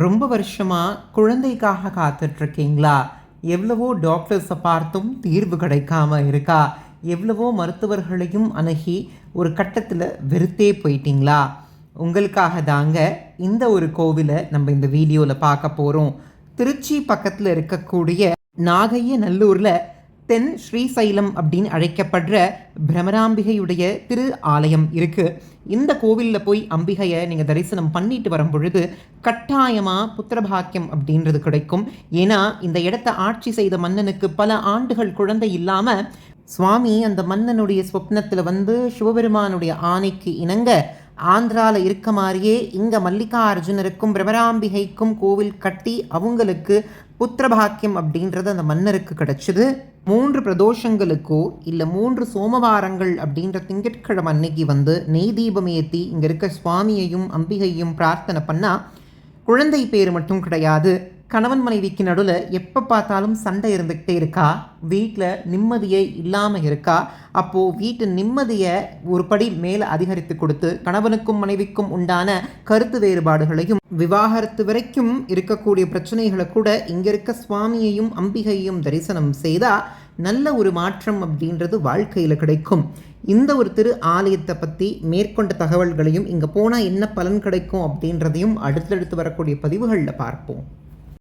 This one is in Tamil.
ரொம்ப வருஷமாக குழந்தைக்காக காத்துட்ருக்கீங்களா? எவ்வளவோ டாக்டர்ஸை பார்த்தும் தீர்வு கிடைக்காம இருக்கா? எவ்வளவோ மருத்துவர்களையும் அணுகி ஒரு கட்டத்தில் வெறுத்தே போயிட்டீங்களா? உங்களுக்காக தாங்க இந்த ஒரு கோவிலை நம்ம இந்த வீடியோவில் பார்க்க போகிறோம். திருச்சி பக்கத்தில் இருக்கக்கூடிய நாகைய நல்லூரில் தென் ஸ்ரீசைலம் அப்படின்னு அழைக்கப்படுற பிரமராம்பிகையுடைய திரு ஆலயம் இருக்குது. இந்த கோவிலில் போய் அம்பிகையை நீங்கள் தரிசனம் பண்ணிட்டு வரும் பொழுது கட்டாயமாக புத்திரபாக்கியம் அப்படின்றது கிடைக்கும். ஏன்னா இந்த இடத்த ஆட்சி செய்த மன்னனுக்கு பல ஆண்டுகள் குழந்தை இல்லாமல் சுவாமி அந்த மன்னனுடைய ஸ்வப்னத்தில் வந்து சிவபெருமானுடைய ஆணைக்கு இணங்க ஆந்திராவில் இருக்க மாதிரியே இங்கே மல்லிகார்ஜுனருக்கும் பிரமராம்பிகைக்கும் கோவில் கட்டி அவங்களுக்கு புத்திரபாக்கியம் அப்படின்றது அந்த மன்னருக்கு கிடச்சிது. 3 பிரதோஷங்களுக்கோ இல்லை 3 சோமவாரங்கள் அப்படின்ற திங்கட்கிழமை அன்னைக்கு வந்து நெய் தீபம் ஏற்றி இங்கே இருக்க சுவாமியையும் அம்பிகையும் பிரார்த்தனை பண்ணால் குழந்தை பேர் மட்டும் கிடையாது, கணவன் மனைவிக்கு நடுவில் எப்போ பார்த்தாலும் சண்டை இருந்துக்கிட்டே இருக்கா, வீட்டில் நிம்மதியே இல்லாமல் இருக்கா, அப்போது வீட்டு நிம்மதியை ஒரு படி மேலே அதிகரித்து கொடுத்து கணவனுக்கும் மனைவிக்கும் உண்டான கருத்து வேறுபாடுகளையும் விவாகரத்து வரைக்கும் இருக்கக்கூடிய பிரச்சனைகளை கூட இங்கே இருக்க சுவாமியையும் அம்பிகையும் தரிசனம் செய்தால் நல்ல ஒரு மாற்றம் அப்படின்றது வாழ்க்கையில் கிடைக்கும். இந்த ஒரு திரு ஆலயத்தை பற்றி மேற்கொண்ட தகவல்களையும் இங்கே போனால் என்ன பலன் கிடைக்கும் அப்படின்றதையும் அடுத்தடுத்து வரக்கூடிய பதிவுகளில் பார்ப்போம்.